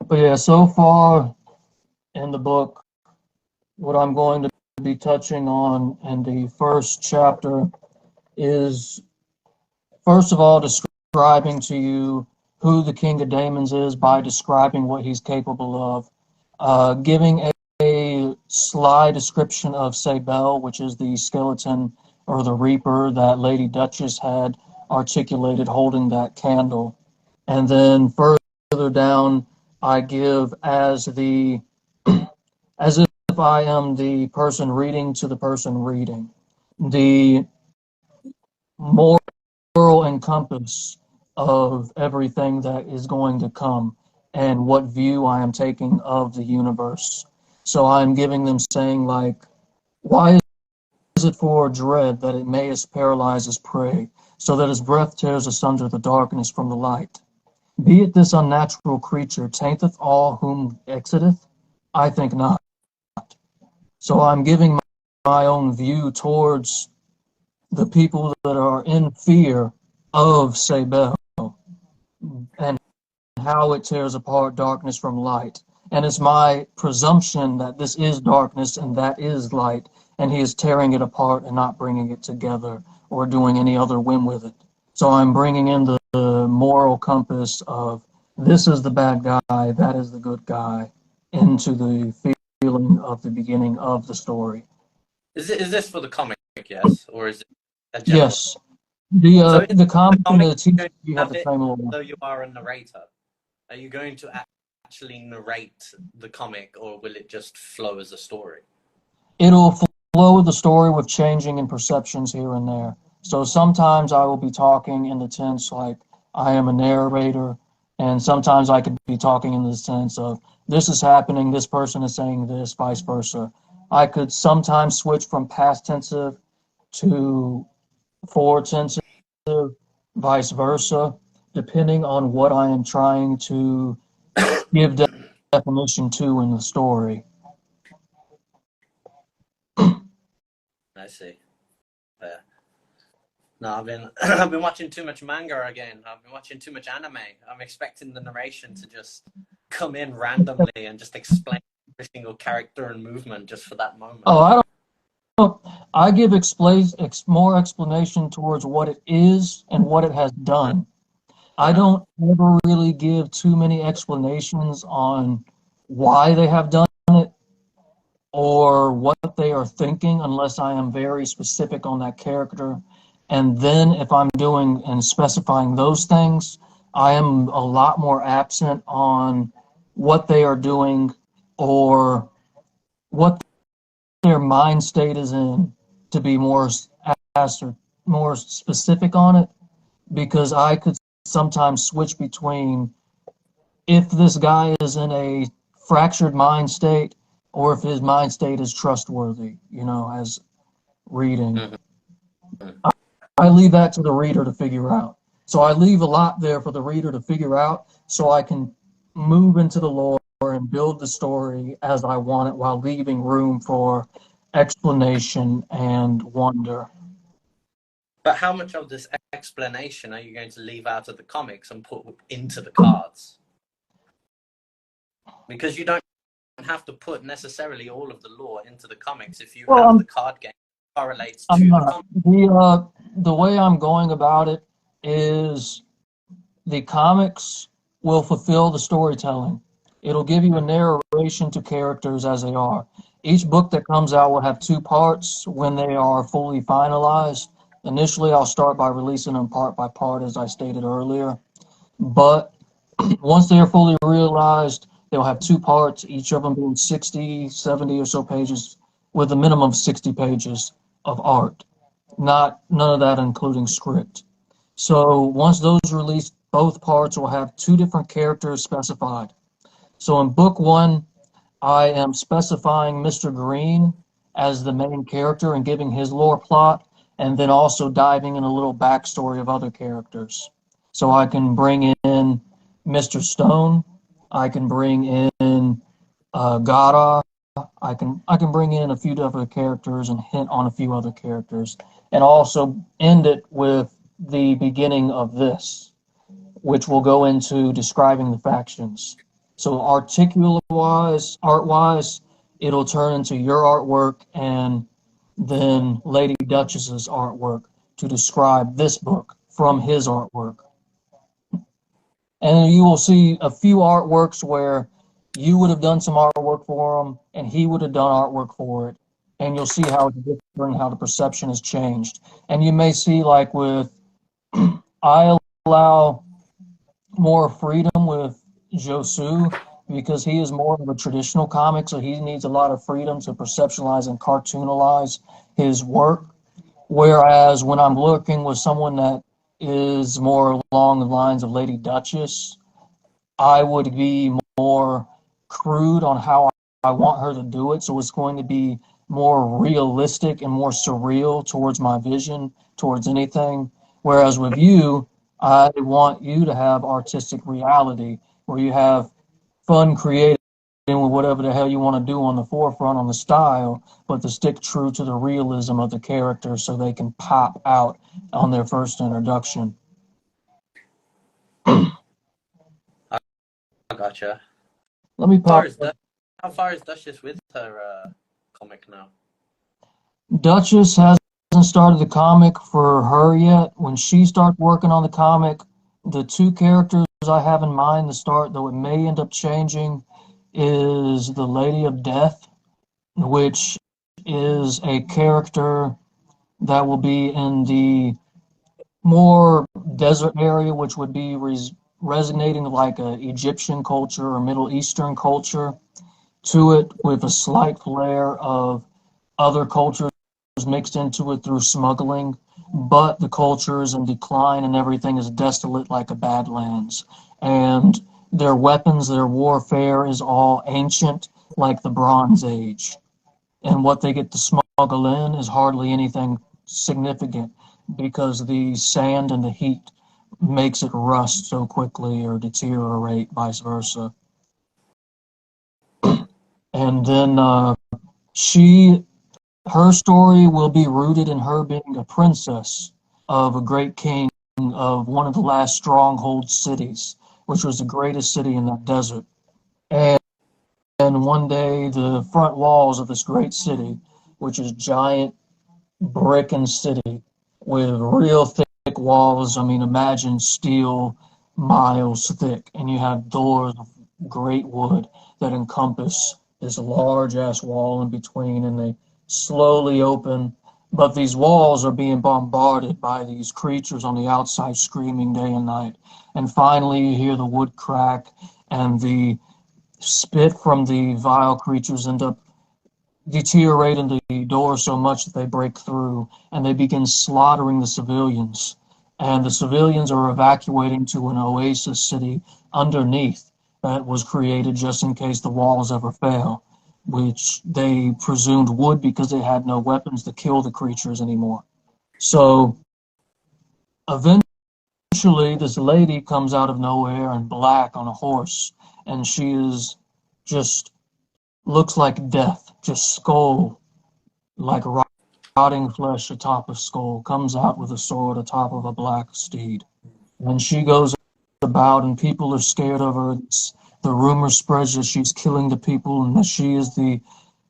But yeah, so far in the book, what I'm going to be touching on in the first chapter is, first of all, describing to you who the King of Daemons is by describing what he's capable of, giving a sly description of Sabel, which is the skeleton or the Reaper that Lady Duchess had articulated holding that candle. And then further down, I give as if I am the person reading to the person reading, the moral encompass of everything that is going to come and what view I am taking of the universe. So I'm giving them saying like, why is it for dread that it mayest paralyze his prey, so that his breath tears asunder the darkness from the light? Be it this unnatural creature tainteth all whom exiteth? I think not. So I'm giving my own view towards the people that are in fear of Sabel and how it tears apart darkness from light. And it's my presumption that this is darkness and that is light, and he is tearing it apart and not bringing it together or doing any other whim with it. So I'm bringing in the moral compass of this is the bad guy, that is the good guy, into the feeling of the beginning of the story. Is this for the comic, yes, or is it a general? Yes. The comic and the TV have the same law. Though you are a narrator, are you going to actually narrate the comic, or will it just flow as a story? It'll flow with the story with changing in perceptions here and there. So sometimes I will be talking in the tense like I am a narrator, and sometimes I could be talking in the sense of this is happening, this person is saying this, vice versa. I could sometimes switch from past tensive to forward tensive, vice versa, depending on what I am trying to give definition to in the story. I see. No, I've been watching too much manga again. I've been watching too much anime. I'm expecting the narration to just come in randomly and just explain every single character and movement just for that moment. Oh, I give more explanation towards what it is and what it has done. I don't ever really give too many explanations on why they have done it or what they are thinking unless I am very specific on that character. And then if I'm doing and specifying those things, I am a lot more absent on what they are doing or what their mind state is in to be more specific on it, because I could sometimes switch between if this guy is in a fractured mind state or if his mind state is trustworthy, as reading. I leave that to the reader to figure out. So I leave a lot there for the reader to figure out so I can move into the lore and build the story as I want it while leaving room for explanation and wonder. But how much of this explanation are you going to leave out of the comics and put into the cards? Because you don't have to put necessarily all of the lore into the comics if you have the card game correlates to the comics. The way I'm going about it is the comics will fulfill the storytelling. It'll give you a narration to characters as they are. Each book that comes out will have 2 parts when they are fully finalized. Initially, I'll start by releasing them part by part, as I stated earlier. But once they are fully realized, they'll have 2 parts, each of them being 60, 70 or so pages, with a minimum of 60 pages of art. None of that including script. So once those are released, both parts will have 2 different characters specified. So in book 1, I am specifying Mr. Green as the main character and giving his lore plot, and then also diving in a little backstory of other characters. So I can bring in Mr. Stone, I can bring in Gara, I can bring in a few different characters and hint on a few other characters, and also end it with the beginning of this, which will go into describing the factions. So articulate-wise, art-wise, it'll turn into your artwork and then Lady Duchess's artwork to describe this book from his artwork. And you will see a few artworks where you would have done some artwork for him and he would have done artwork for it. And you'll see how it's different, how the perception has changed. And you may see, like with, I allow more freedom with Josu because he is more of a traditional comic, so he needs a lot of freedom to perceptualize and cartoonalize his work. Whereas when I'm working with someone that is more along the lines of Lady Duchess, I would be more crude on how I want her to do it. So it's going to be more realistic and more surreal towards my vision, towards anything. Whereas with you, I want you to have artistic reality where you have fun creating with whatever the hell you want to do on the forefront on the style, but to stick true to the realism of the character so they can pop out on their first introduction. I gotcha. Let me pop. How far is Duchess with her comic now? Duchess hasn't started the comic for her yet. When she starts working on the comic, the two characters I have in mind to start, though it may end up changing, is the Lady of Death, which is a character that will be in the more desert area, which would be resonating like a Egyptian culture or Middle Eastern culture to it, with a slight flair of other cultures mixed into it through smuggling, but the culture is in decline and everything is desolate like a Badlands. And their weapons, their warfare is all ancient like the Bronze Age. And what they get to smuggle in is hardly anything significant because the sand and the heat makes it rust so quickly or deteriorate, vice versa. And then her story will be rooted in her being a princess of a great king of one of the last stronghold cities, which was the greatest city in that desert. And one day, the front walls of this great city, which is giant brick and city with real thick walls. I mean, imagine steel miles thick, and you have doors of great wood that encompass this large ass wall in between, and they slowly open. But these walls are being bombarded by these creatures on the outside screaming day and night. And finally, you hear the wood crack, and the spit from the vile creatures end up deteriorating the door so much that they break through and they begin slaughtering the civilians. And the civilians are evacuating to an oasis city underneath that was created just in case the walls ever fail, which they presumed would because they had no weapons to kill the creatures anymore. So eventually, this lady comes out of nowhere in black on a horse, and she is just looks like death, just skull, like rotting flesh atop a skull, comes out with a sword atop of a black steed. And she goes about, and people are scared of her. The rumor spreads that she's killing the people and that she is the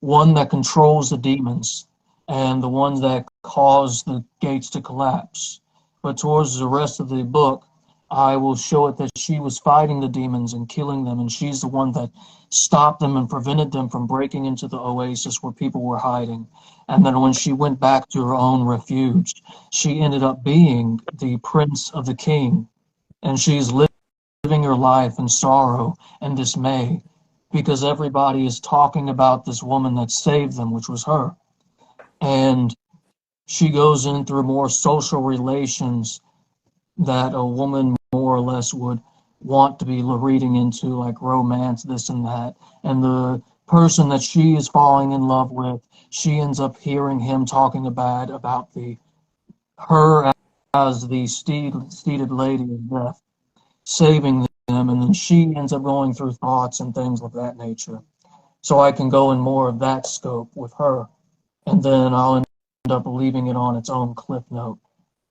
one that controls the demons and the ones that cause the gates to collapse. But towards the rest of the book, I will show it that she was fighting the demons and killing them, and she's the one that stopped them and prevented them from breaking into the oasis where people were hiding. And then when she went back to her own refuge, she ended up being the prince of the king, and she's living her life in sorrow and dismay because everybody is talking about this woman that saved them, which was her. And she goes in through more social relations that a woman more or less would want to be reading into, like romance, this and that. And the person that she is falling in love with, she ends up hearing him talking about her as the steeded lady of death, saving them, and then she ends up going through thoughts and things of that nature. So I can go in more of that scope with her, and then I'll end up leaving it on its own cliff note.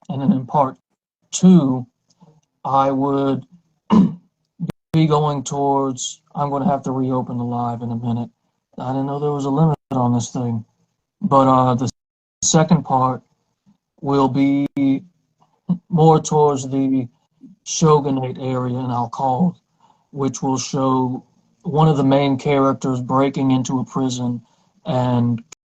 And then in part two, I would be going towards, I'm going to have to reopen the live in a minute. I didn't know there was a limit on this thing. But the second part will be more towards the shogunate area in Alcald, which will show one of the main characters breaking into a prison and